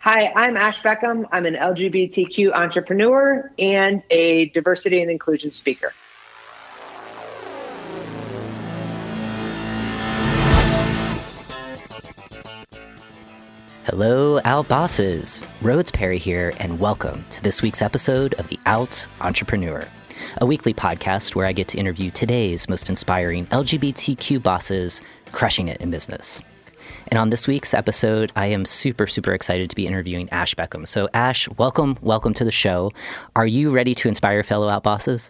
Hi, I'm Ash Beckham. I'm an LGBTQ entrepreneur and a diversity and inclusion speaker. Hello, Out Bosses. Rhodes Perry here, and welcome to this week's episode of The Out Entrepreneur, a weekly podcast where I get to interview today's most inspiring LGBTQ bosses crushing it in business. And on this week's episode, I am super excited to be interviewing Ash Beckham. So Ash, welcome to the show. Are you ready to inspire fellow Out Bosses?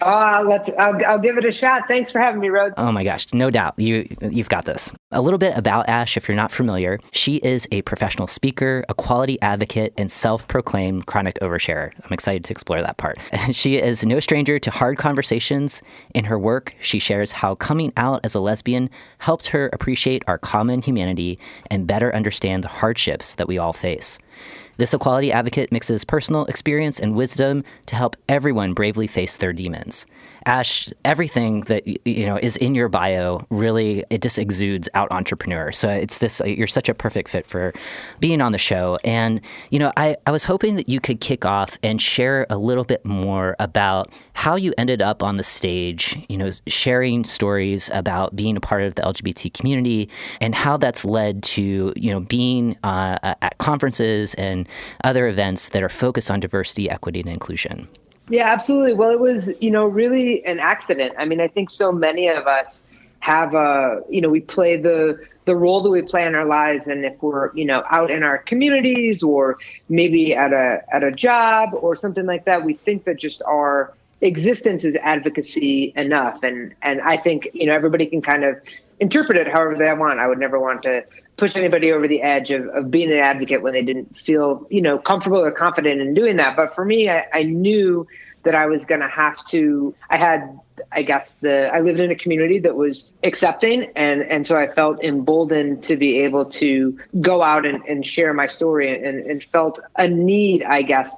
I'll give it a shot. Thanks for having me, Rhodes. Oh my gosh, no doubt. You've got this. A little bit about Ash, if you're not familiar. She is a professional speaker, a quality advocate, and self-proclaimed chronic oversharer. I'm excited to explore that part. She is no stranger to hard conversations. In her work, she shares how coming out as a lesbian helped her appreciate our common humanity and better understand the hardships that we all face. This equality advocate mixes personal experience and wisdom to help everyone bravely face their demons. Ash, everything that is in your bio, really, it just exudes out entrepreneur. So you're such a perfect fit for being on the show. And, I was hoping that you could kick off and share a little bit more about how you ended up on the stage, sharing stories about being a part of the LGBT community and how that's led to, being at conferences and other events that are focused on diversity, equity, and inclusion. Yeah, absolutely. Well, it was, really an accident. I mean, I think so many of us have, we play the role that we play in our lives. And if we're, out in our communities or maybe at a job or something like that, we think that just our existence is advocacy enough. And I think, everybody can kind of interpret it however they want. I would never want to push anybody over the edge of being an advocate when they didn't feel, comfortable or confident in doing that. But for me, I knew that I was going to have to, I lived in a community that was accepting. And so I felt emboldened to be able to go out and share my story and felt a need,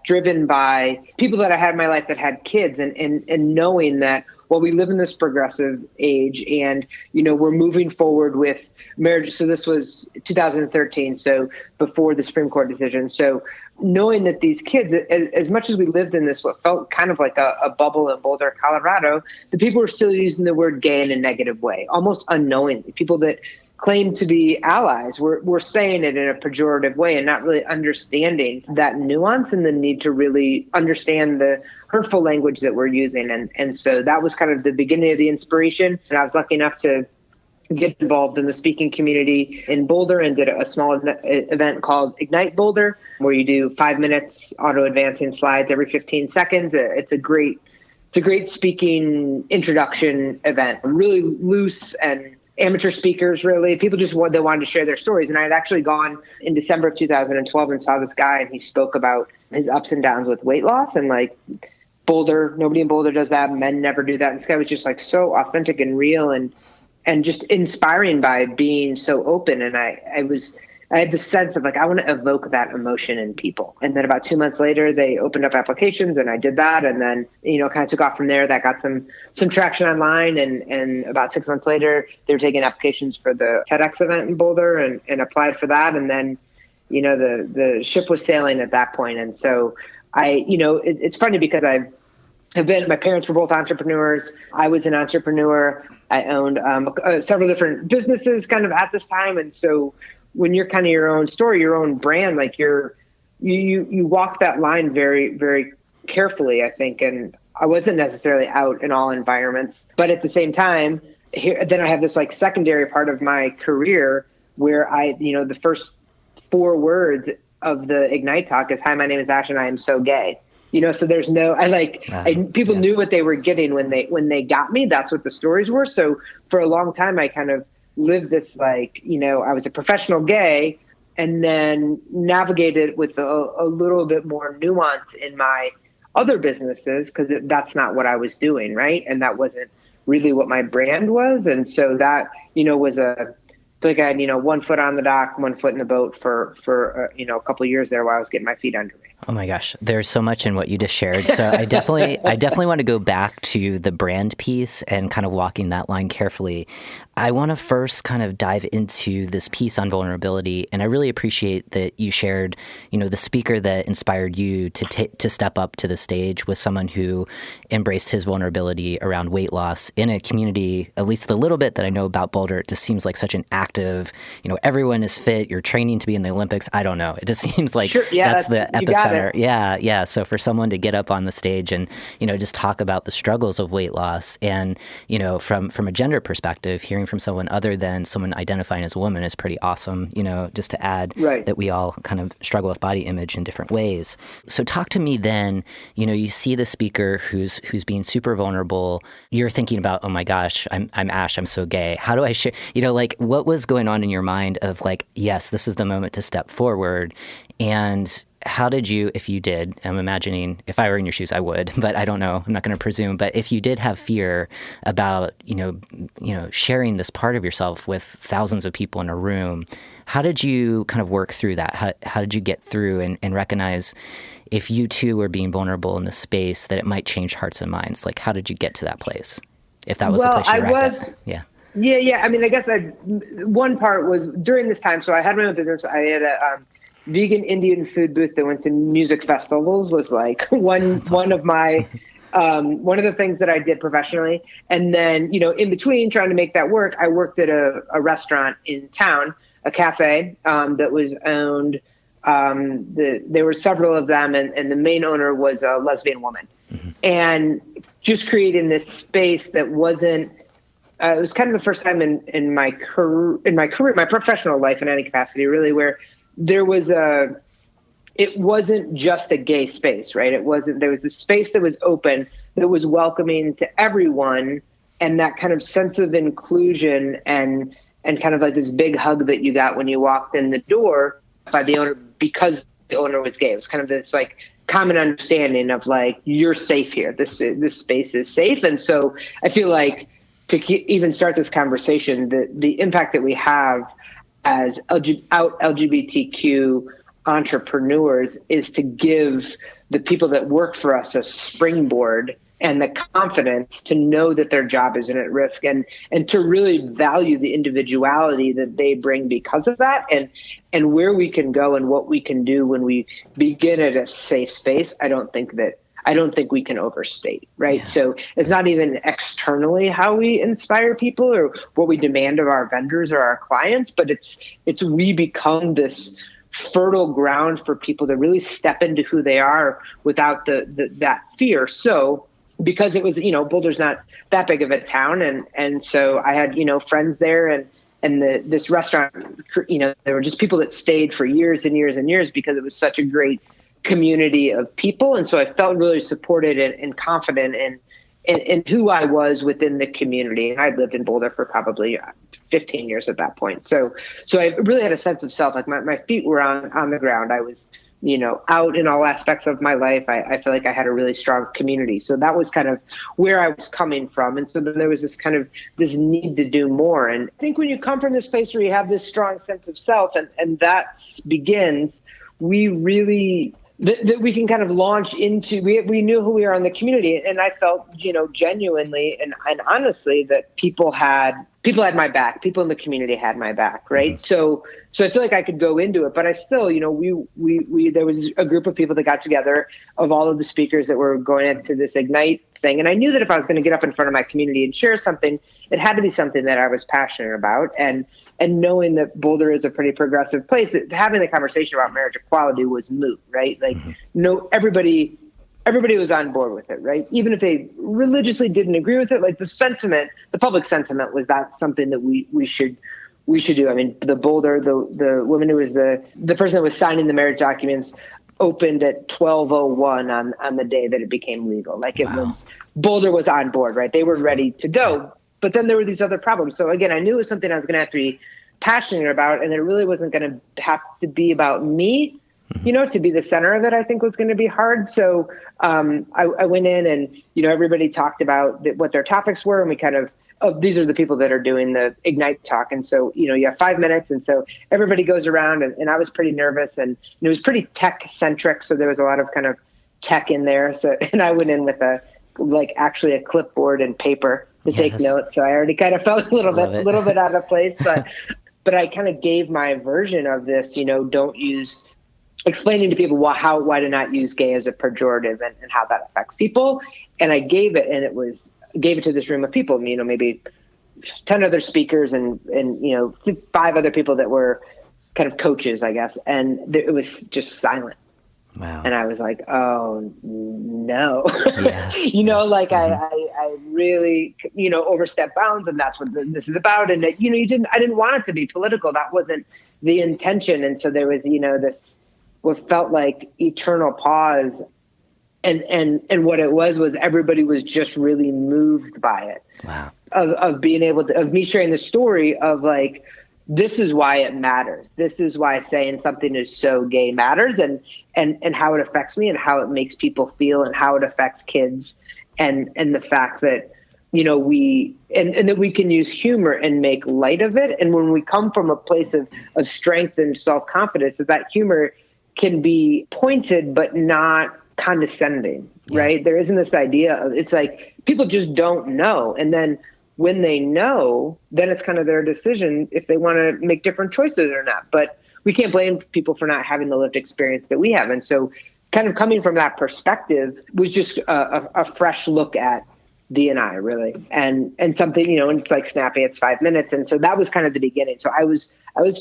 driven by people that I had in my life that had kids and knowing that, well, we live in this progressive age and, we're moving forward with marriage. So this was 2013. So before the Supreme Court decision. So knowing that these kids, as much as we lived in this, what felt kind of like a bubble in Boulder, Colorado, the people were still using the word gay in a negative way, almost unknowingly. People that claim to be allies were saying it in a pejorative way and not really understanding that nuance and the need to really understand the hurtful language that we're using. And so that was kind of the beginning of the inspiration. And I was lucky enough to get involved in the speaking community in Boulder and did a small event called Ignite Boulder, where you do 5 minutes auto advancing slides every 15 seconds. It's a great speaking introduction event, really loose and amateur speakers, really. People they wanted to share their stories. And I had actually gone in December of 2012 and saw this guy, and he spoke about his ups and downs with weight loss. And Boulder, nobody in Boulder does that. Men never do that. And this guy was just so authentic and real and just inspiring by being so open. And I had this sense of I want to evoke that emotion in people. And then about 2 months later, they opened up applications and I did that. And then, kind of took off from there. That got some traction online. And about 6 months later, they were taking applications for the Tedx event in Boulder and applied for that. And then, the ship was sailing at that point. And so it's funny because my parents were both entrepreneurs. I was an entrepreneur. I owned several different businesses kind of at this time. And so when you're kind of your own story, your own brand, you walk that line very, very carefully, I think. And I wasn't necessarily out in all environments, but at the same time, then I have this secondary part of my career where the first 4 words of the Ignite talk is, "Hi, my name is Ash and I am so gay." So there's no, people knew what they were getting when they got me. That's what the stories were. So for a long time, I kind of lived this, I was a professional gay and then navigated with a little bit more nuance in my other businesses because that's not what I was doing. Right. And that wasn't really what my brand was. And so that, was I had, 1 foot on the dock, 1 foot in the boat for a couple of years there while I was getting my feet under me. Oh my gosh, there's so much in what you just shared. So I definitely want to go back to the brand piece and kind of walking that line carefully. I want to first kind of dive into this piece on vulnerability, and I really appreciate that you shared, the speaker that inspired you to step up to the stage was someone who embraced his vulnerability around weight loss in a community, at least the little bit that I know about Boulder. It just seems like such an active, everyone is fit, you're training to be in the Olympics. I don't know. It just seems like that's the epicenter. Yeah. So for someone to get up on the stage and, just talk about the struggles of weight loss and, from a gender perspective, hearing from someone other than someone identifying as a woman is pretty awesome, just to add that we all kind of struggle with body image in different ways. So talk to me then, you see the speaker who's being super vulnerable. You're thinking about, oh my gosh, I'm Ash, I'm so gay. How do I share, what was going on in your mind of like, yes, this is the moment to step forward? And how did you, if you did, I'm imagining if I were in your shoes, I would, but I don't know, I'm not going to presume, but if you did have fear about, sharing this part of yourself with thousands of people in a room, how did you kind of work through that? How did you get through and recognize if you too were being vulnerable in this space that it might change hearts and minds? Like, how did you get to that place? If that was the place you were at? Yeah. Yeah. I mean, I guess one part was during this time. So I had my own business. I had a vegan Indian food booth that went to music festivals was like one of my one of the things that I did professionally. And then, in between trying to make that work, I worked at a restaurant in town, a cafe that was owned. There were several of them, and the main owner was a lesbian woman. Mm-hmm. And just creating this space that wasn't. It was kind of the first time in my career, my professional life in any capacity, really, where there was it wasn't just a gay space, right? There was a space that was open, that was welcoming to everyone, and that kind of sense of inclusion and kind of like this big hug that you got when you walked in the door by the owner because the owner was gay. It was kind of this like common understanding of like, you're safe here. This space is safe. And so I feel like to even start this conversation, the impact that we have as LGBTQ entrepreneurs is to give the people that work for us a springboard and the confidence to know that their job isn't at risk and to really value the individuality that they bring because of that and where we can go and what we can do when we begin at a safe space. I don't think we can overstate, right? Yeah. So it's not even externally how we inspire people or what we demand of our vendors or our clients, but it's we become this fertile ground for people to really step into who they are without that fear. So because it was, Boulder's not that big of a town. And so I had, friends there and this restaurant, there were just people that stayed for years and years and years because it was such a great community of people. And so I felt really supported and confident in who I was within the community. And I'd lived in Boulder for probably 15 years at that point. So I really had a sense of self, like my feet were on the ground. I was, out in all aspects of my life. I feel like I had a really strong community. So that was kind of where I was coming from. And so then there was this need to do more. And I think when you come from this place where you have this strong sense of self and that begins, we really, that we can kind of launch into, we knew who we are in the community. And I felt, genuinely and honestly that people had my back. People in the community had my back, right? Mm-hmm. So I feel like I could go into it, but I still, we there was a group of people that got together of all of the speakers that were going into this Ignite thing. And I knew that if I was going to get up in front of my community and share something, it had to be something that I was passionate about. And knowing that Boulder is a pretty progressive place, having the conversation about marriage equality was moot, right? Like, everybody was on board with it, right? Even if they religiously didn't agree with it, like the public sentiment was that something that we should do. I mean, the woman who was the person that was signing the marriage documents opened at 12:01 on the day that it became legal. Like Boulder was on board, right? They were ready to go. But then there were these other problems. So again, I knew it was something I was going to have to be passionate about, and it really wasn't going to have to be about me. To be the center of it, I think was going to be hard. So I went in and, everybody talked about what their topics were. And we kind of, these are the people that are doing the Ignite talk. And so, you have 5 minutes. And so everybody goes around and I was pretty nervous and it was pretty tech centric. So there was a lot of kind of tech in there. So, and I went in with actually a clipboard and paper to take notes. So I already kind of felt a little bit out of place, but I kind of gave my version of this, explaining to people why to not use gay as a pejorative and how that affects people. And I gave it to this room of people, maybe 10 other speakers and 5 other people that were kind of coaches, I guess. And it was just silent. Wow. And I was like, oh no, Yeah. I really, overstepped bounds, and that's what this is about. And I didn't want it to be political. That wasn't the intention. And so there was, this, what felt like eternal pause. And what it was everybody was just really moved by it. Wow. Of being able to, of me sharing the story of like, this is why it matters. This is why saying something is so gay matters, and how it affects me and how it makes people feel and how it affects kids, and the fact that, that we can use humor and make light of it. And when we come from a place of strength and self-confidence, that humor can be pointed, but not condescending, right? There isn't this idea of, it's like people just don't know. And then when they know, then it's kind of their decision if they want to make different choices or not. But we can't blame people for not having the lived experience that we have. And so kind of coming from that perspective was just a fresh look at D&I, really. And something, and it's like snappy, it's 5 minutes. And so that was kind of the beginning. So I was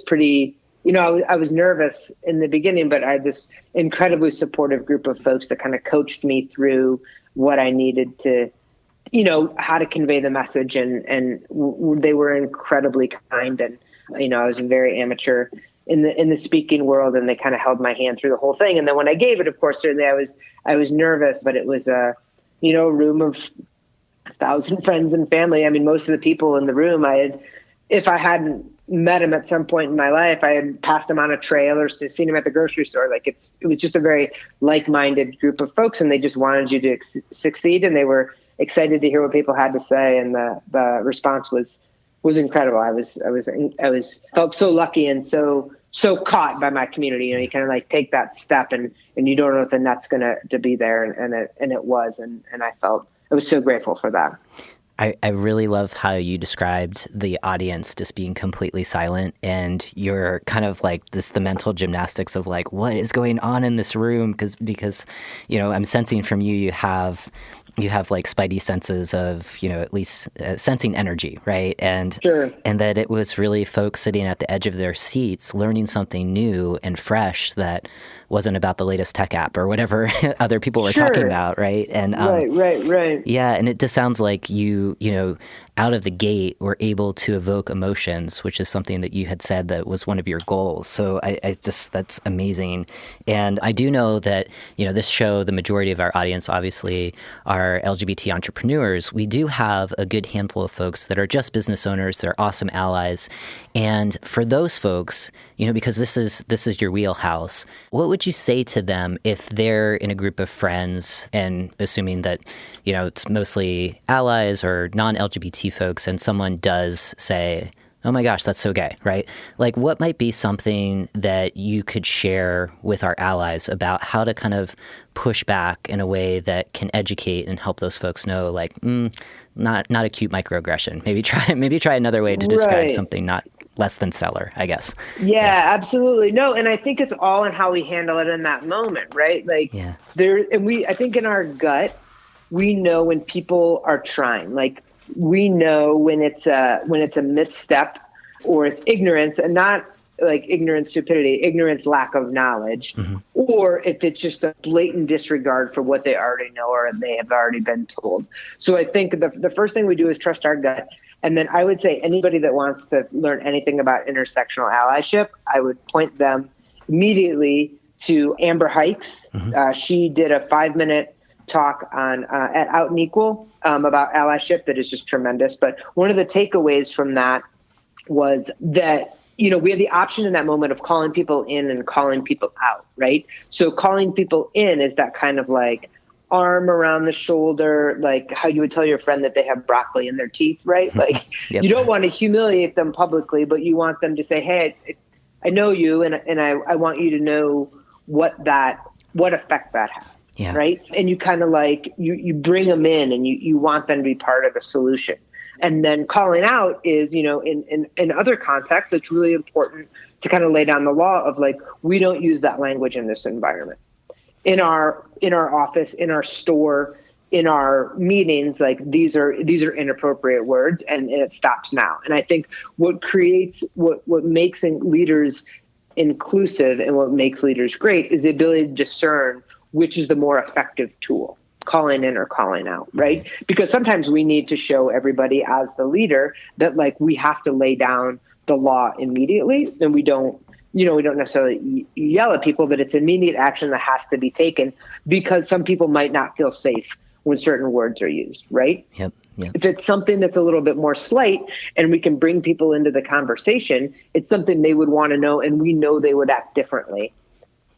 pretty, I was nervous in the beginning, but I had this incredibly supportive group of folks that kind of coached me through what I needed to, how to convey the message. And they were incredibly kind. And, I was very amateur in the speaking world, and they kind of held my hand through the whole thing. And then when I gave it, of course, certainly I was nervous, but it was a room of 1,000 friends and family. I mean, most of the people in the room, if I hadn't met them at some point in my life, I had passed them on a trail or seen them at the grocery store. Like it was just a very like-minded group of folks, and they just wanted you to succeed, and they were excited to hear what people had to say. And the response was incredible. I felt so lucky and so caught by my community. You kind of like take that step and you don't know if the net's going to be there. And it was, and I was so grateful for that. I really love how you described the audience just being completely silent, and you're kind of like the mental gymnastics of like, what is going on in this room? Because I'm sensing from you have like spidey senses of, at least sensing energy, right? And sure. And that it was really folks sitting at the edge of their seats learning something new and fresh that wasn't about the latest tech app or whatever other people were talking about, right? And right. Yeah, and it just sounds like you out of the gate were able to evoke emotions, which is something that you had said that was one of your goals. So I just, that's amazing. And I do know that, this show, the majority of our audience obviously are LGBT entrepreneurs. We do have a good handful of folks that are just business owners. They're awesome allies. And for those folks, because this is your wheelhouse, what would you say to them if they're in a group of friends, and assuming that, it's mostly allies or non-LGBT folks, and someone does say, oh my gosh, that's so gay, right? Like, what might be something that you could share with our allies about how to kind of push back in a way that can educate and help those folks know, like, not a cute microaggression. Maybe try another way to describe something not less than stellar, I guess. Yeah, absolutely. No, and I think it's all in how we handle it in that moment, right? Like, I think in our gut, we know when people are trying. Like, we know when it's a misstep or it's ignorance, and not like ignorance, stupidity, ignorance, lack of knowledge, or if it's just a blatant disregard for what they already know or they have already been told. So I think the first thing we do is trust our gut. And then I would say anybody that wants to learn anything about intersectional allyship, I would point them immediately to Amber Hikes. She did a 5-minute talk on at Out and Equal about allyship that is just tremendous. But one of the takeaways from that was that, we had the option in that moment of calling people in and calling people out, right? So calling people in is that kind of like arm around the shoulder, like how you would tell your friend that they have broccoli in their teeth, right? Like You don't want to humiliate them publicly, but you want them to say, hey, I know you, and I want you to know what effect that has. Yeah. Right. And you kind of like, you bring them in, and you want them to be part of the solution. And then calling out is, in other contexts, it's really important to kind of lay down the law of like, we don't use that language in this environment. In our office, in our store, in our meetings, like these are inappropriate words, and it stops now. And I think what makes leaders inclusive and what makes leaders great is the ability to discern which is the more effective tool, calling in or calling out, right? Because sometimes we need to show everybody as the leader that like we have to lay down the law immediately, and we don't necessarily yell at people, but it's immediate action that has to be taken because some people might not feel safe when certain words are used, right? Yep. If it's something that's a little bit more slight and we can bring people into the conversation, it's something they would want to know, and we know they would act differently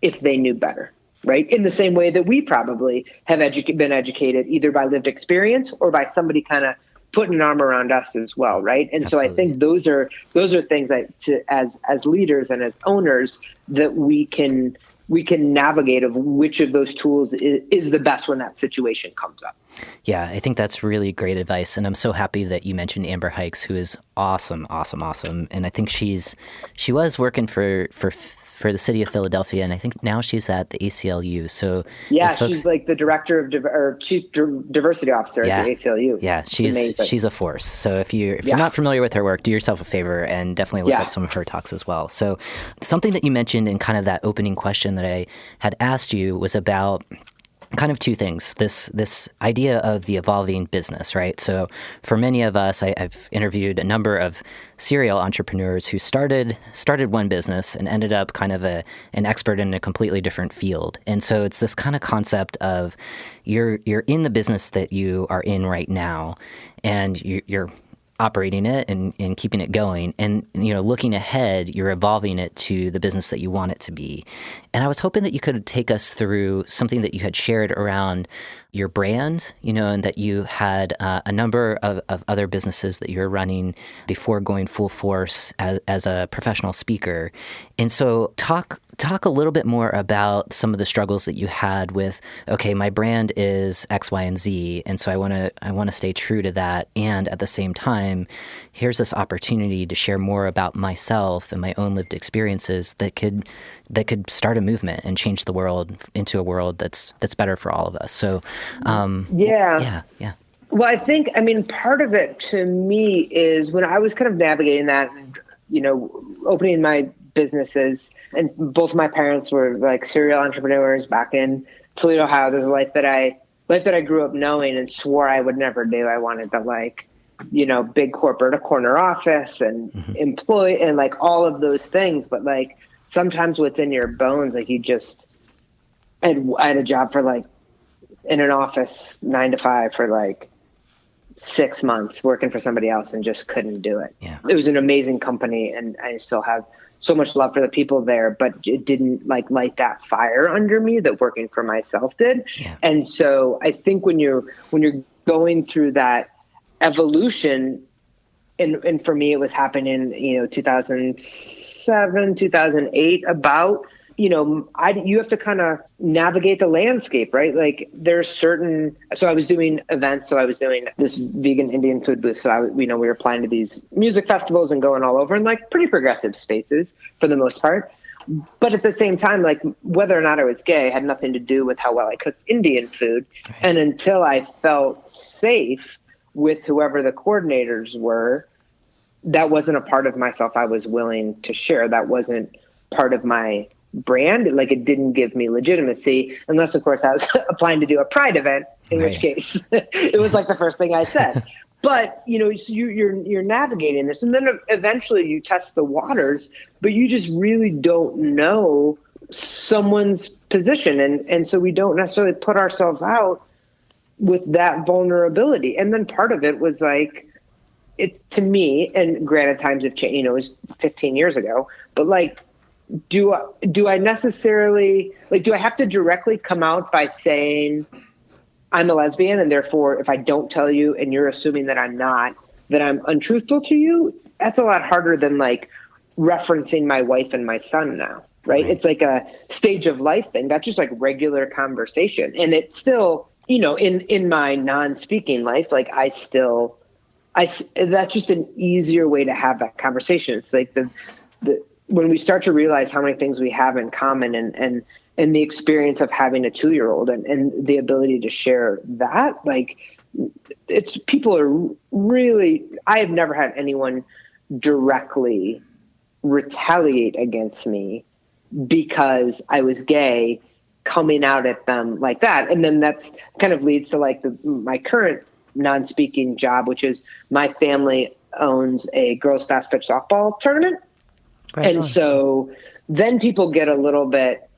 if they knew better, right? In the same way that we probably have been educated either by lived experience or by somebody kind of putting an arm around us as well, right? And Absolutely. So I think those are things that as leaders and as owners that we can navigate of which of those tools is the best when that situation comes up. Yeah, I think that's really great advice. And I'm so happy that you mentioned Amber Hikes, who is awesome. And I think she was working for the city of Philadelphia, and I think now she's at the ACLU. So yeah, she's like the director of chief diversity officer at the ACLU. Yeah, she's a force. So if you're not familiar with her work, do yourself a favor and definitely look up some of her talks as well. So something that you mentioned in kind of that opening question that I had asked you was about kind of two things. This idea of the evolving business, right? So for many of us, I've interviewed a number of serial entrepreneurs who started one business and ended up kind of an expert in a completely different field. And so it's this kind of concept of you're in the business that you are in right now, and you're operating it and keeping it going. And, looking ahead, you're evolving it to the business that you want it to be. And I was hoping that you could take us through something that you had shared around your brand, and that you had a number of other businesses that you're running before going full force as a professional speaker. And so talk a little bit more about some of the struggles that you had with, okay, my brand is X, Y, and Z, and so I want to stay true to that. And at the same time, here's this opportunity to share more about myself and my own lived experiences that could start a movement and change the world into a world that's better for all of us. So, yeah. Well, part of it to me is when I was kind of navigating that, and, opening my businesses, and both my parents were like serial entrepreneurs back in Toledo, Ohio. There's a life that I grew up knowing and swore I would never do. I wanted to big corporate, a corner office and employ and like all of those things. But like sometimes what's in your bones, like I had a job for like in an office 9 to 5 for like 6 months working for somebody else and just couldn't do it. Yeah. It was an amazing company and I still have so much love for the people there, but it didn't like light that fire under me that working for myself did. Yeah. And so I think when you're going through that evolution, and for me, it was happening, 2007, 2008, about, you have to kind of navigate the landscape, right? Like so I was doing events. So I was doing this vegan Indian food booth. So we were applying to these music festivals and going all over in like pretty progressive spaces for the most part. But at the same time, like whether or not I was gay had nothing to do with how well I cooked Indian food. Right. And until I felt safe with whoever the coordinators were, that wasn't a part of myself I was willing to share. That wasn't part of my brand. Like it didn't give me legitimacy unless of course I was applying to do a pride event, in which case it was like the first thing I said. But so you're navigating this, and then eventually you test the waters, but you just really don't know someone's position, and so we don't necessarily put ourselves out with that vulnerability. And then part of it was like, it to me, and granted times have changed, it was 15 years ago, but like, do I necessarily, like, do I have to directly come out by saying I'm a lesbian and therefore if I don't tell you and you're assuming that I'm not, that I'm untruthful to you? That's a lot harder than like referencing my wife and my son now, right? It's like a stage of life thing. That's just like regular conversation. And it's still, in my non-speaking life, like I still that's just an easier way to have that conversation. It's like when we start to realize how many things we have in common and the experience of having a 2-year-old and the ability to share that, like people are really, I have never had anyone directly retaliate against me because I was gay coming out at them like that. And then that's kind of leads to like my current non-speaking job, which is my family owns a girls fast pitch softball tournament. Right and on. So then people get a little bit,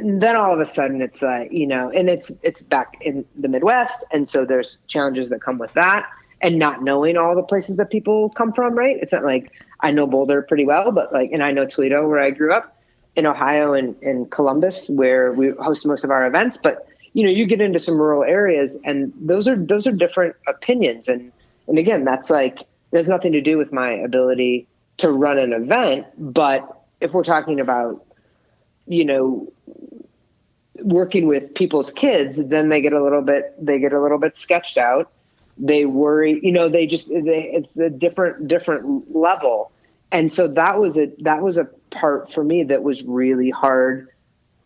then all of a sudden it's like, and it's back in the Midwest. And so there's challenges that come with that and not knowing all the places that people come from, right? It's not like I know Boulder pretty well, but and I know Toledo where I grew up, in Ohio and Columbus where we host most of our events. But, you get into some rural areas and those are different opinions. And again, that's like, there's nothing to do with my ability to run an event. But if we're talking about, working with people's kids, then they get a little bit sketched out. They worry, it's a different level. And so that was a part for me that was really hard.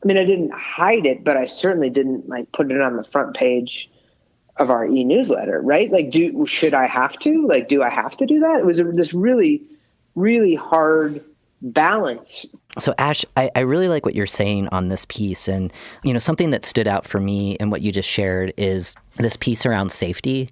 I mean, I didn't hide it, but I certainly didn't put it on the front page of our e-newsletter, right? Should I have to? Do I have to do that? It was this really, really hard balance. So Ash, I really like what you're saying on this piece. And, something that stood out for me and what you just shared is this piece around safety.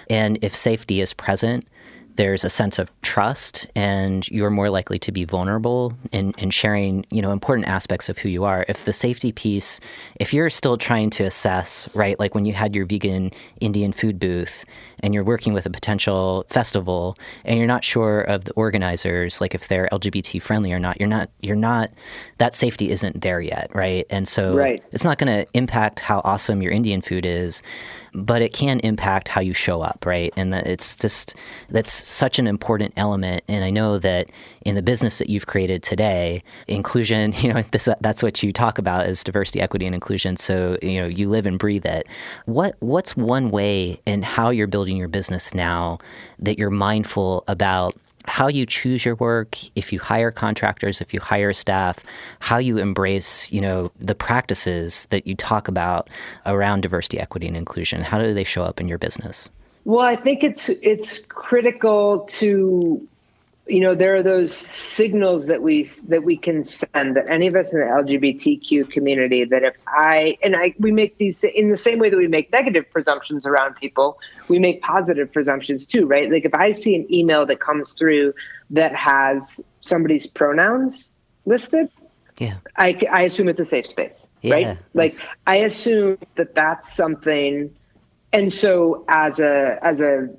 And if safety is present, there's a sense of trust and you're more likely to be vulnerable in sharing, important aspects of who you are. If the safety piece, if you're still trying to assess, right, like when you had your vegan Indian food booth and you're working with a potential festival and you're not sure of the organizers, like if they're LGBT friendly or not, you're not, that safety isn't there yet, right? And so It's not going to impact how awesome your Indian food is, but it can impact how you show up, right? And that's such an important element. And I know that in the business that you've created today, inclusion, that's what you talk about is diversity, equity, and inclusion. So, you live and breathe it. What's one way in how you're building your business now that you're mindful about how you choose your work, if you hire contractors, if you hire staff, how you embrace, the practices that you talk about around diversity, equity, and inclusion? How do they show up in your business? Well, I think it's critical to, there are those signals that we can send, that any of us in the LGBTQ community, that if we make these in the same way that we make negative presumptions around people, we make positive presumptions too, right? Like if I see an email that comes through that has somebody's pronouns listed, I assume it's a safe space, right? Like I assume that that's something. And so as a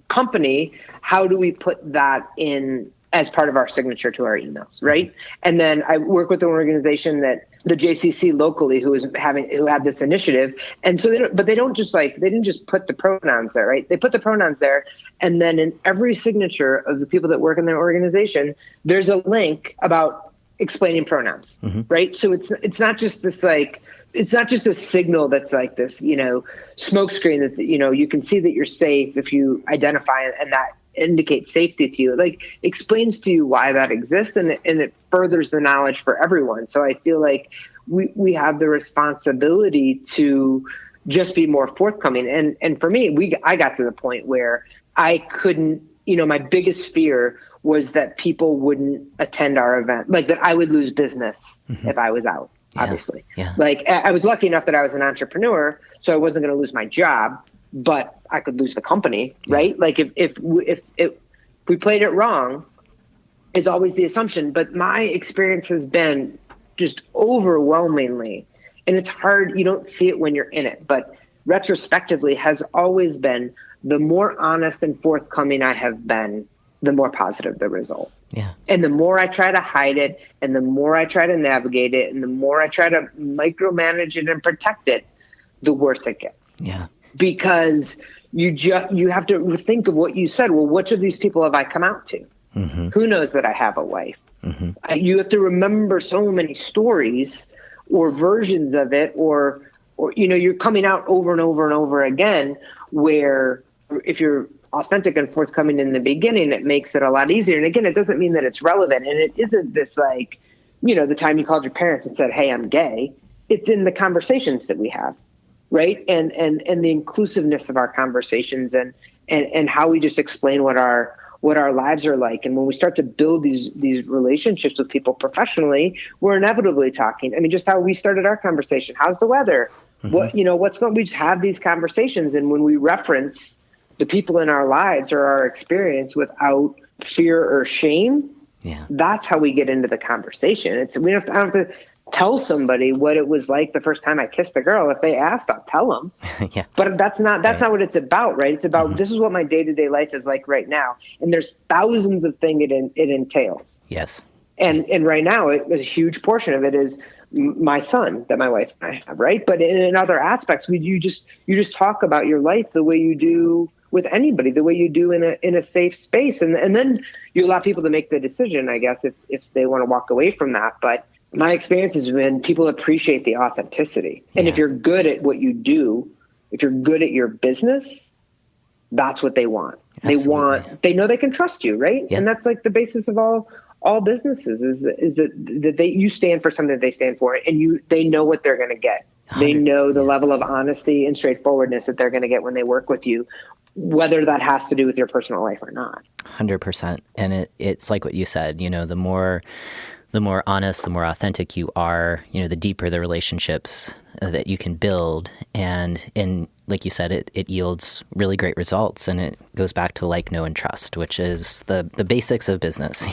company, how do we put that in as part of our signature to our emails, right? And then I work with an organization that the JCC locally who had this initiative. And so they didn't just put the pronouns there, right? They put the pronouns there. And then in every signature of the people that work in their organization, there's a link about explaining pronouns, right? So it's not just this it's not just a signal that's like this, smoke screen that, you can see that you're safe if you identify and that indicates safety to you. It explains to you why that exists and it furthers the knowledge for everyone. So I feel like we have the responsibility to just be more forthcoming. And for me, I got to the point where I couldn't, my biggest fear was that people wouldn't attend our event, that I would lose business if I was out. Obviously. Yeah. I was lucky enough that I was an entrepreneur, so I wasn't going to lose my job, but I could lose the company, right? If we played it wrong is always the assumption, but my experience has been just overwhelmingly, and it's hard, you don't see it when you're in it, but retrospectively has always been the more honest and forthcoming I have been, the more positive the result. Yeah. And the more I try to hide it and the more I try to navigate it and the more I try to micromanage it and protect it, the worse it gets. Yeah. Because you have to think of what you said. Well, which of these people have I come out to? Who knows that I have a wife? You have to remember so many stories or versions of it or you're coming out over and over and over again where if you're authentic and forthcoming in the beginning, it makes it a lot easier. And again, it doesn't mean that it's relevant, and it isn't this like, the time you called your parents and said, "Hey, I'm gay." It's in the conversations that we have, right? And the inclusiveness of our conversations, and how we just explain what our lives are like. And when we start to build these relationships with people professionally, we're inevitably talking. I mean, just how we started our conversation. How's the weather? What's going, we just have these conversations. And when we reference the people in our lives or our experience without fear or shame, that's how we get into the conversation. I don't have to tell somebody what it was like the first time I kissed a girl. If they asked, I'll tell them. But that's not what it's about, right? It's about, this is what my day-to-day life is like right now. And there's thousands of things it entails. Yes. And right now, a huge portion of it is my son that my wife and I have, right? But in other aspects, you just talk about your life the way you do with anybody, the way you do in a safe space. And then you allow people to make the decision, I guess, if they want to walk away from that. But my experience has been people appreciate the authenticity. And if you're good at what you do, if you're good at your business, that's what they want. Absolutely. They know they can trust you, right? Yeah. And that's like the basis of all businesses is that you stand for something that they stand for, and they know what they're going to get. They know the level of honesty and straightforwardness that they're going to get when they work with you, whether that has to do with your personal life or not. 100%. And it's like what you said, the more honest, the more authentic you are, the deeper the relationships that you can build. And like you said, it yields really great results. And it goes back to like, know, and trust, which is the basics of business,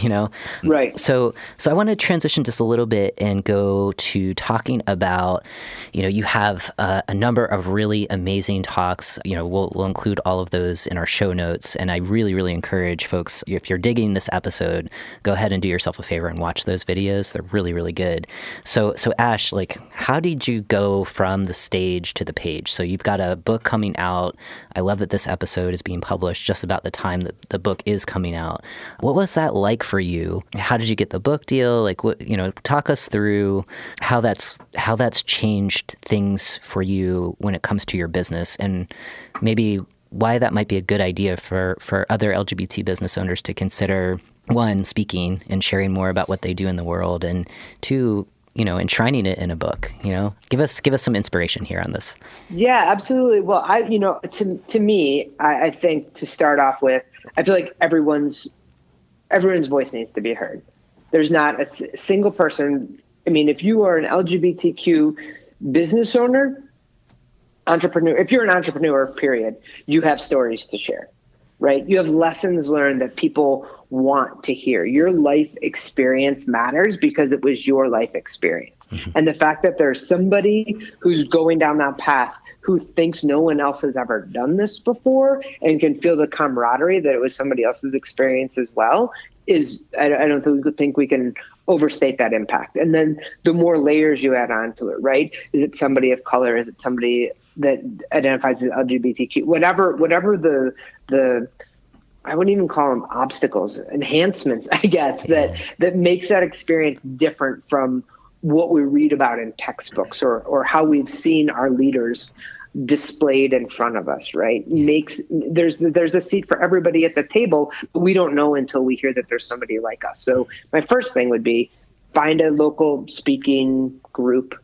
Right. So I want to transition just a little bit and go to talking about, you have a number of really amazing talks. We'll include all of those in our show notes. And I really, really encourage folks, if you're digging this episode, go ahead and do yourself a favor and watch those videos. They're really, really good. So Ash, like, how did you go from the stage to the page? So you've got a book coming out. I love that this episode is being published just about the time that the book is coming out. What was that like for you? How did you get the book deal? Like, what, talk us through how that's changed things for you when it comes to your business, and maybe why that might be a good idea for other LGBT business owners to consider, one, speaking and sharing more about what they do in the world, and two, enshrining it in a book. Give us some inspiration here on this. Yeah, absolutely. Well, to me, I think to start off with, I feel like everyone's voice needs to be heard. There's not a single person. I mean, if you are an LGBTQ business owner, entrepreneur, if you're an entrepreneur, period, you have stories to share, right? You have lessons learned that people want to hear. Your life experience matters because it was your life experience. Mm-hmm. And the fact that there's somebody who's going down that path who thinks no one else has ever done this before and can feel the camaraderie that it was somebody else's experience as well is, I don't think we can overstate that impact. And then the more layers you add on to it, right? Is it somebody of color? Is it somebody that identifies as LGBTQ? Whatever the I wouldn't even call them obstacles, enhancements, I guess, that makes that experience different from what we read about in textbooks or how we've seen our leaders displayed in front of us, right? There's a seat for everybody at the table, but we don't know until we hear that there's somebody like us. So my first thing would be find a local speaking group,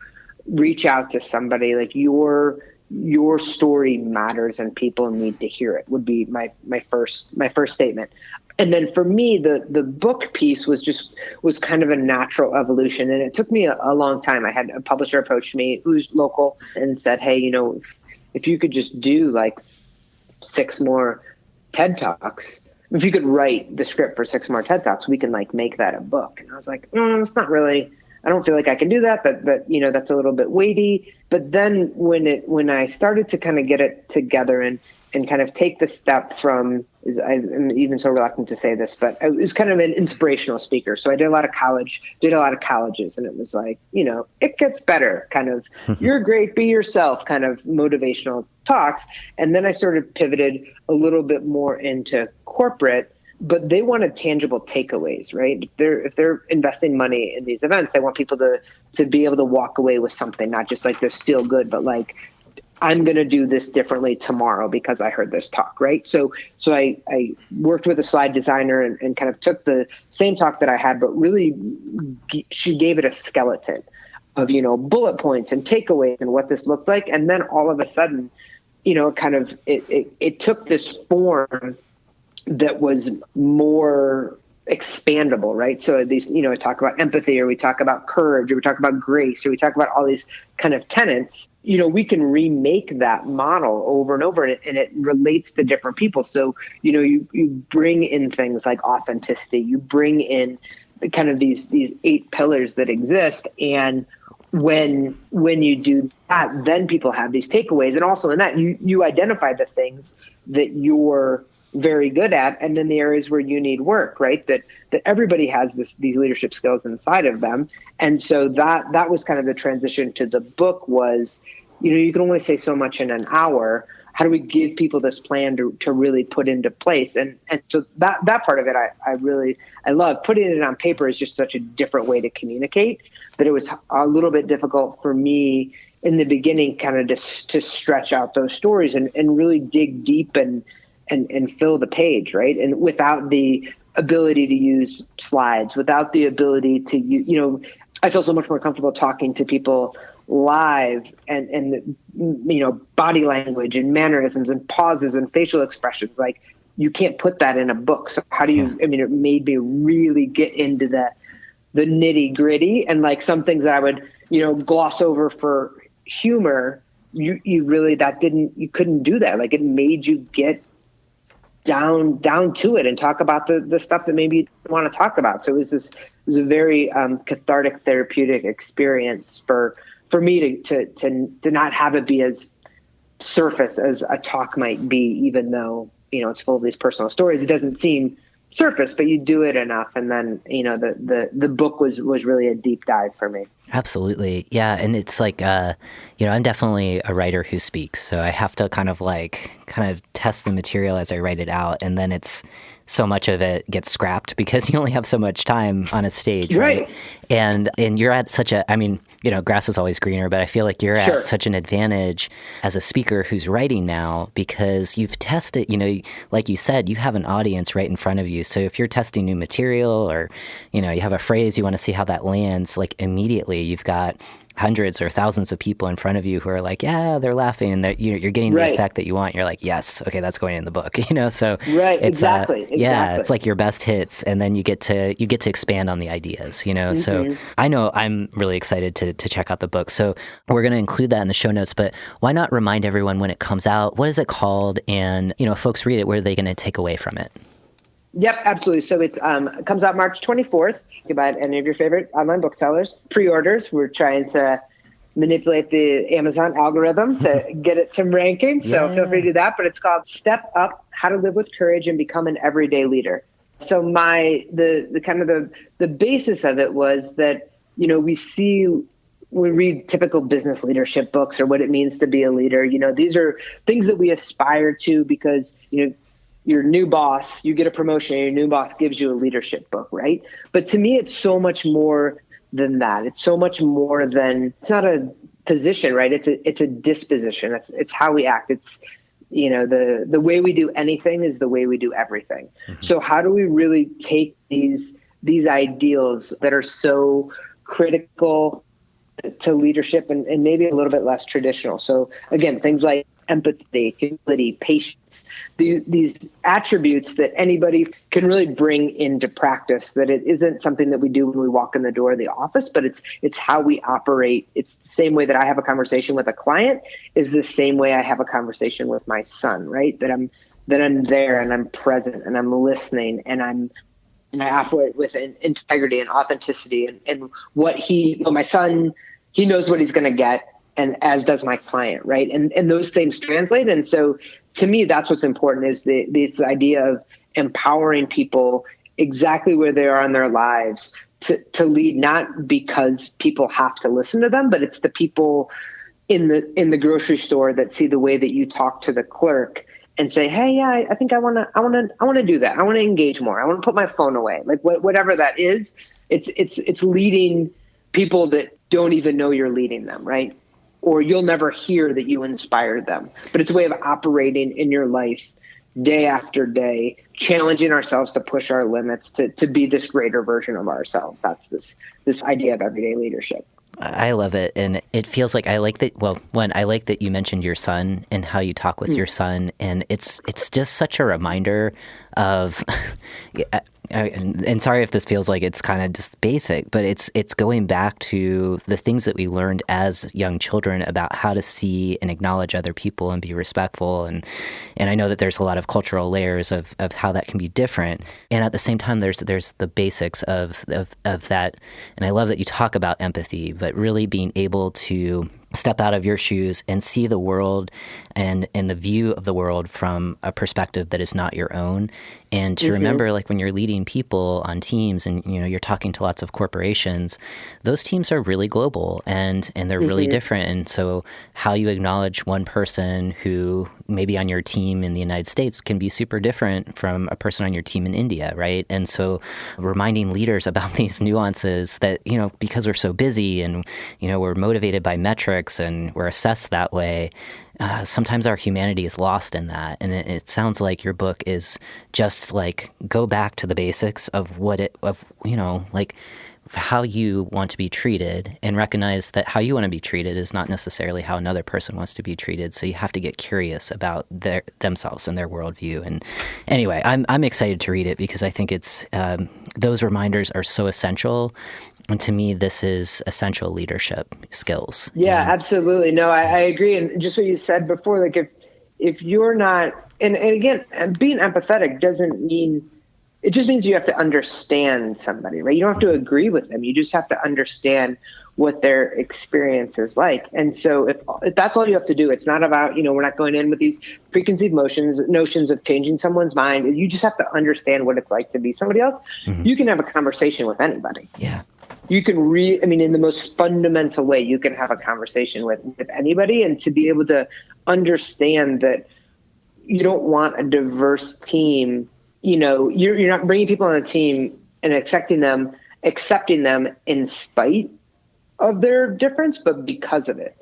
reach out to somebody. Like your story matters and people need to hear it would be my first statement. And then for me, the book piece was kind of a natural evolution. And it took me a long time. I had a publisher approach me who's local and said, hey, if you could just do like 6 more TED Talks, if you could write the script for 6 more TED Talks, we can like make that a book. And I was like, it's not really, I don't feel like I can do that, but that's a little bit weighty. But then when I started to kind of get it together and kind of take the step from, I'm even so reluctant to say this, but I was kind of an inspirational speaker. So I did a lot of colleges, and it was like, it gets better, kind of, you're great, be yourself, kind of motivational talks. And then I sort of pivoted a little bit more into corporate, but they wanted tangible takeaways, right? If they're investing money in these events, they want people to be able to walk away with something, not just like this feel good, but like I'm going to do this differently tomorrow because I heard this talk, right? So I worked with a slide designer and kind of took the same talk that I had, but really she gave it a skeleton of, bullet points and takeaways and what this looked like. And then all of a sudden, it took this form that was more expandable, right? So these, I talk about empathy, or we talk about courage, or we talk about grace, or we talk about all these kind of tenets. We can remake that model over and over, and it relates to different people. So, you bring in things like authenticity, you bring in kind of these 8 pillars that exist. And when you do that, then people have these takeaways. And also in that, you identify the things that you're very good at, and then the areas where you need work, right? That everybody has these leadership skills inside of them. And so that was kind of the transition to the book was, you can only say so much in an hour. How do we give people this plan to really put into place? And so that part of it, I love. Putting it on paper is just such a different way to communicate that it was a little bit difficult for me in the beginning, kind of to stretch out those stories and really dig deep and fill the page, right? And without the ability to use slides, without the ability to, I feel so much more comfortable talking to people live and body language and mannerisms and pauses and facial expressions. Like, you can't put that in a book. So how do you, it made me really get into the nitty gritty, and like some things that I would, gloss over for humor, you couldn't do that. Like, it made you get down to it and talk about the stuff that maybe you didn't want to talk about. So it was a very cathartic, therapeutic experience for me to not have it be as surface as a talk might be, even though, it's full of these personal stories. It doesn't seem surface, but you do it enough. And then, the book was really a deep dive for me. Absolutely. Yeah. And it's like, I'm definitely a writer who speaks. So I have to kind of test the material as I write it out. And then so much of it gets scrapped because you only have so much time on a stage. Right. And you're at such grass is always greener, but I feel like you're at such an advantage as a speaker who's writing now because you've tested, like you said, you have an audience right in front of you. So if you're testing new material or, you have a phrase, you want to see how that lands, like immediately you've got hundreds or thousands of people in front of you who are like, yeah, they're laughing, and you're getting the effect that you want. You're like, yes, okay, that's going in the book, So it's, exactly. Yeah, it's like your best hits, and then you get to expand on the ideas, Mm-hmm. So I know I'm really excited to check out the book. So we're going to include that in the show notes, but why not remind everyone when it comes out? What is it called? And if folks read it, what are they going to take away from it? Yep, absolutely. So it comes out March 24th. You can buy it at any of your favorite online booksellers. Pre-orders, we're trying to manipulate the Amazon algorithm to get it some ranking. So feel free to do that. But it's called Step Up: How to Live with Courage and Become an Everyday Leader. So the basis of it was that, we read typical business leadership books or what it means to be a leader. These are things that we aspire to because, your new boss, you get a promotion, and your new boss gives you a leadership book, right? But to me, it's so much more than that. It's so much more than, it's not a position, right? It's a disposition. It's how we act. It's, the way we do anything is the way we do everything. Mm-hmm. So how do we really take these ideals that are so critical to leadership and maybe a little bit less traditional? So again, things like empathy, humility, patience, these attributes that anybody can really bring into practice, that it isn't something that we do when we walk in the door of the office, but it's how we operate. It's the same way that I have a conversation with a client is the same way I have a conversation with my son, right? That I'm there and I'm present and I'm listening and I operate with integrity and authenticity and what my son, he knows what he's going to get. And as does my client, right? And those things translate. And so to me, that's what's important is this idea of empowering people exactly where they are in their lives to lead, not because people have to listen to them, but it's the people in the grocery store that see the way that you talk to the clerk and say, hey, yeah, I think I want to do that. I want to engage more. I want to put my phone away. Like whatever that is, it's leading people that don't even know you're leading them, right? or you'll never hear that you inspired them. But it's a way of operating in your life day after day, challenging ourselves to push our limits, to be this greater version of ourselves. That's this idea of everyday leadership. I love it. And it feels like I like that. Well, one, I like that you mentioned your son and how you talk with your son. And it's just such a reminder of, and sorry if this feels like it's kind of just basic, but it's going back to the things that we learned as young children about how to see and acknowledge other people and be respectful. And I know that there's a lot of cultural layers of how that can be different. And at the same time, there's the basics of that. And I love that you talk about empathy, but really being able to step out of your shoes and see the world and the view of the world from a perspective that is not your own. And to remember, like when you're leading people on teams and, you're talking to lots of corporations, those teams are really global and they're really different. And so how you acknowledge one person who maybe on your team in the United States can be super different from a person on your team in India, right? And so reminding leaders about these nuances that, because we're so busy and, we're motivated by metrics and we're assessed that way, sometimes our humanity is lost in that. And it sounds like your book is just like, go back to the basics of how you want to be treated and recognize that how you want to be treated is not necessarily how another person wants to be treated. So you have to get curious about themselves and their worldview. And anyway, I'm excited to read it because I think it's those reminders are so essential. And to me, this is essential leadership skills. Yeah, absolutely. No, I agree. And just what you said before, like if you're not, and again, being empathetic doesn't mean, it just means you have to understand somebody, right? You don't have to agree with them. You just have to understand what their experience is like. And so if that's all you have to do, it's not about, we're not going in with these preconceived notions of changing someone's mind. You just have to understand what it's like to be somebody else. You can have a conversation with anybody. Yeah. You can in the most fundamental way, you can have a conversation with anybody, and to be able to understand that you don't want a diverse team. You're not bringing people on a team and accepting them in spite of their difference, but because of it.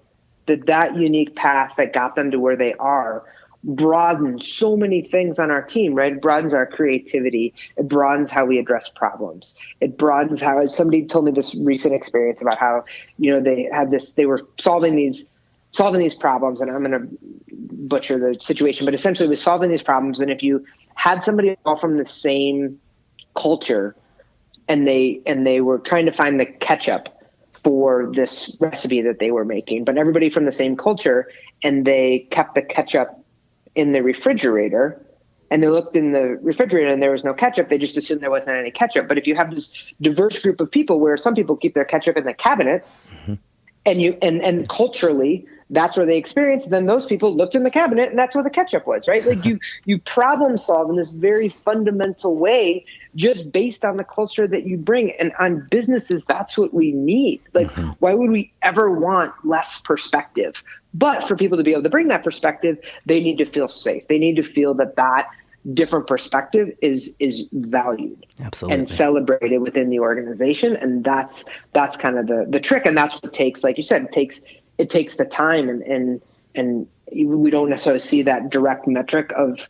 That unique path that got them to where they are broadens so many things on our team, right? It broadens our creativity. It broadens how we address problems. It broadens how, somebody told me this recent experience about how, they were solving these problems, and I'm going to butcher the situation, but essentially it was solving these problems. And if you had somebody all from the same culture and they were trying to find the ketchup for this recipe that they were making, but everybody from the same culture, and they kept the ketchup in the refrigerator, and they looked in the refrigerator and there was no ketchup, they just assumed there wasn't any ketchup. But if you have this diverse group of people where some people keep their ketchup in the cabinet, and culturally that's where they experience, then those people looked in the cabinet and that's where the ketchup was, right? Like you problem solve in this very fundamental way just based on the culture that you bring. And on businesses, that's what we need. Like, why would we ever want less perspective? But for people to be able to bring that perspective, they need to feel safe. They need to feel that different perspective is valued. Absolutely. And celebrated within the organization. And that's kind of the trick. And that's what it takes, like you said, it takes the time, and we don't necessarily see that direct metric of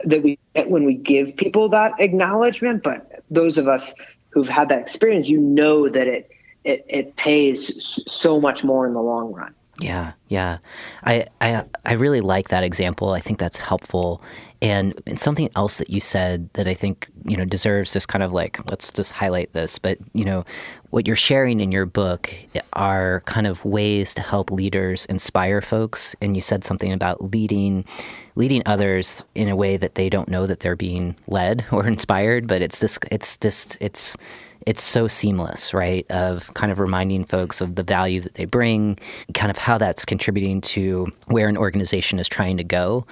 that we get when we give people that acknowledgement. But those of us who've had that experience, that it pays so much more in the long run. Yeah. I really like that example. I think that's helpful. And something else that you said that I think, deserves this kind of like, let's just highlight this, but, what you're sharing in your book are kind of ways to help leaders inspire folks. And you said something about leading others in a way that they don't know that they're being led or inspired, but it's so seamless, right? Of kind of reminding folks of the value that they bring, kind of how that's contributing to where an organization is trying to go.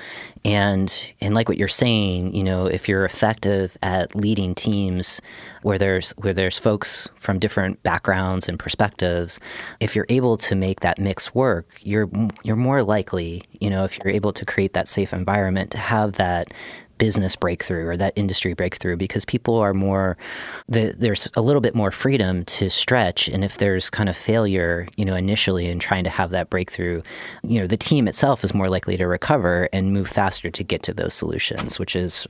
And like what you're saying, if you're effective at leading teams where there's folks from different backgrounds and perspectives, if you're able to make that mix work, you're more likely, if you're able to create that safe environment, to have that business breakthrough or that industry breakthrough, because people are more, there's a little bit more freedom to stretch. And if there's kind of failure, initially in trying to have that breakthrough, the team itself is more likely to recover and move faster to get to those solutions, which is,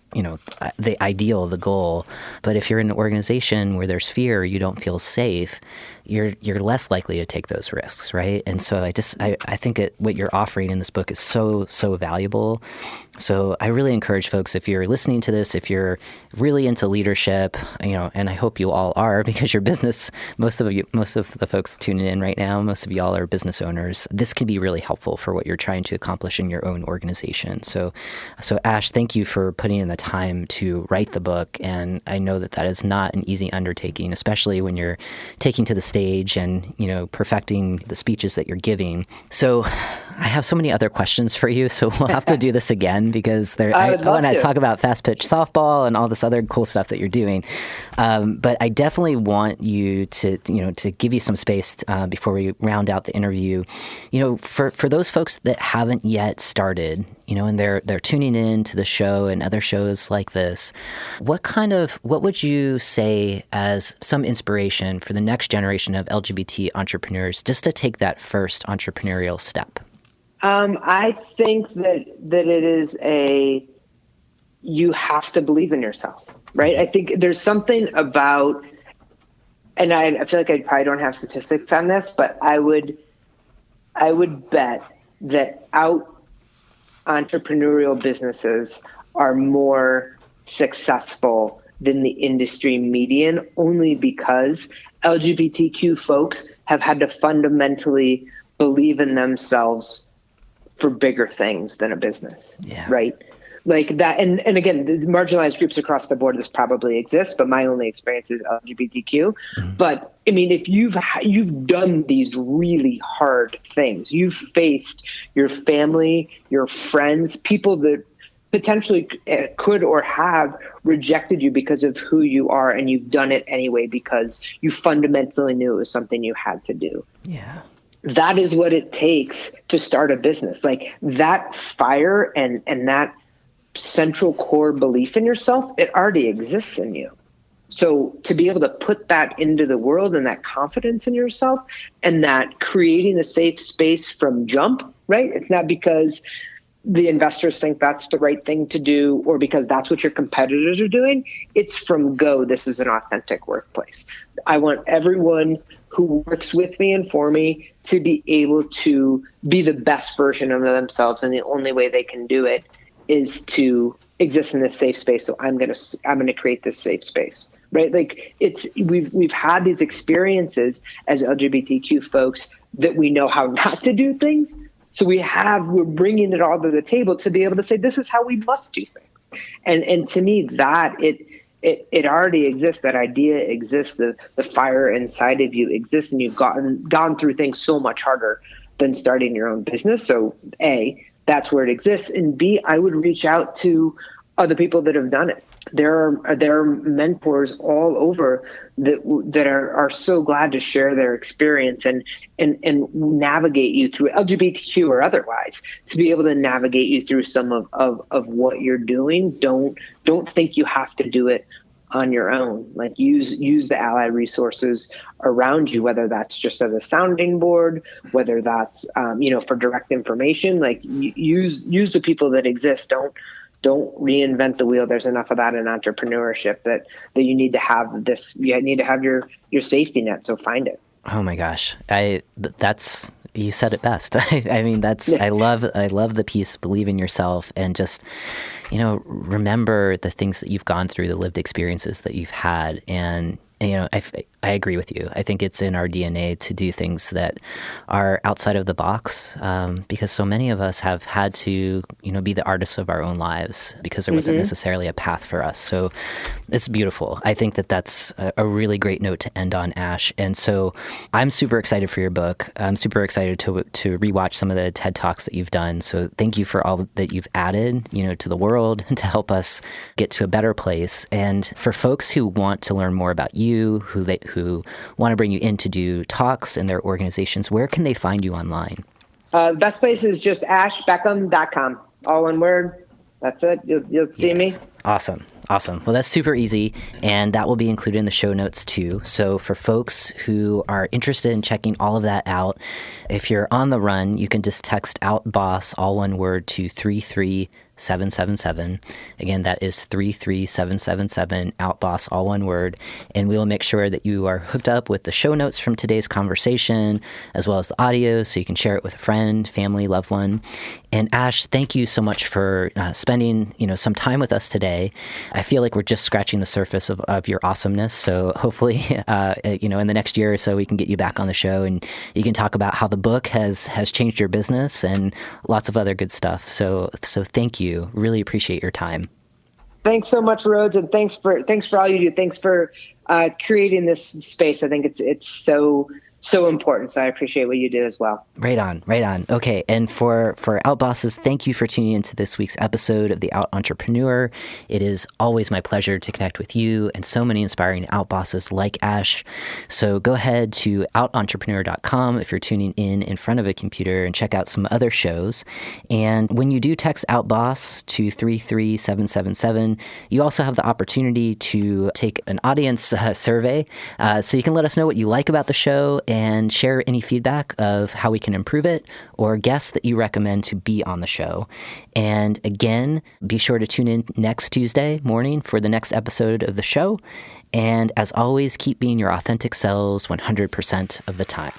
the ideal, the goal. But if you're in an organization where there's fear, you don't feel safe, you're less likely to take those risks, right? And so I think what you're offering in this book is so valuable. So I really encourage folks, if you're listening to this, if you're really into leadership, and I hope you all are, because your business, most of the folks tuning in right now, most of y'all are business owners. This can be really helpful for what you're trying to accomplish in your own organization. So Ash, thank you for putting in the time to write the book. And I know that is not an easy undertaking, especially when you're taking to the stage and, perfecting the speeches that you're giving. So I have so many other questions for you, so we'll have to do this again, because I want to talk about fast pitch softball and all this other cool stuff that you're doing. But I definitely want you to give you some space before we round out the interview. For those folks that haven't yet started, and they're tuning in to the show and other shows like this, what would you say as some inspiration for the next generation of LGBT entrepreneurs just to take that first entrepreneurial step? I think that it is you have to believe in yourself, right? I think there's something about, and I feel like I probably don't have statistics on this, but I would bet that entrepreneurial businesses are more successful than the industry median, only because LGBTQ folks have had to fundamentally believe in themselves for bigger things than a business, right? Like that. And again, the marginalized groups across the board, this probably exists, but my only experience is LGBTQ. Mm-hmm. But I mean, if you've done these really hard things, you've faced your family, your friends, people that potentially could or have rejected you because of who you are, and you've done it anyway because you fundamentally knew it was something you had to do. Yeah. That is what it takes to start a business. Like that fire and that central core belief in yourself, it already exists in you. So to be able to put that into the world and that confidence in yourself and that creating a safe space from jump, right? It's not because the investors think that's the right thing to do or because that's what your competitors are doing. It's from go, this is an authentic workplace. I want everyone who works with me and for me to be able to be the best version of themselves. And the only way they can do it is to exist in this safe space. So I'm going to create this safe space, right? Like we've had these experiences as LGBTQ folks that we know how not to do things. So we're bringing it all to the table to be able to say, this is how we must do things. And to me, that it already exists. That idea exists. The fire inside of you exists, and you've gone through things so much harder than starting your own business. So A, that's where it exists. And B, I would reach out to other people that have done it. There are mentors all over that are so glad to share their experience and navigate you through LGBTQ or otherwise, to be able to navigate you through some of what you're doing. Don't think you have to do it on your own. Like use the ally resources around you, whether that's just as a sounding board, whether that's for direct information. Like use the people that exist. Don't reinvent the wheel. There's enough of that in entrepreneurship that you need to have this. You need to have your safety net. So find it. Oh my gosh, you said it best. I mean, I love the piece, believe in yourself, and just, remember the things that you've gone through, the lived experiences that you've had. And, I agree with you. I think it's in our DNA to do things that are outside of the box, because so many of us have had to, be the artists of our own lives because there wasn't necessarily a path for us. So it's beautiful. I think that's a really great note to end on, Ash. And so I'm super excited for your book. I'm super excited to rewatch some of the TED Talks that you've done. So thank you for all that you've added, to the world to help us get to a better place. And for folks who want to learn more about you, who want to bring you in to do talks in their organizations, where can they find you online? Best place is just ashbeckham.com, all one word. That's it. You'll see me. Awesome. Well, that's super easy, and that will be included in the show notes too. So for folks who are interested in checking all of that out, if you're on the run, you can just text OUTBOSS, all one word, to 33777. Again, that is 33777, OUTBOSS, all one word, and we will make sure that you are hooked up with the show notes from today's conversation, as well as the audio, so you can share it with a friend, family, loved one. And Ash, thank you so much for spending some time with us today. I feel like we're just scratching the surface of your awesomeness. So hopefully, in the next year or so, we can get you back on the show and you can talk about how the book has changed your business and lots of other good stuff. So thank you. Really appreciate your time. Thanks so much, Rhodes, and thanks for all you do. Thanks for creating this space. I think it's so important. So I appreciate what you do as well. Right on. Okay. And for Outbosses, thank you for tuning into this week's episode of The Out Entrepreneur. It is always my pleasure to connect with you and so many inspiring outbosses like Ash. So go ahead to outentrepreneur.com if you're tuning in front of a computer and check out some other shows. And when you do text Outboss to 33777, you also have the opportunity to take an audience survey. So you can let us know what you like about the show and share any feedback of how we can improve it or guests that you recommend to be on the show. And again, be sure to tune in next Tuesday morning for the next episode of the show. And as always, keep being your authentic selves 100% of the time.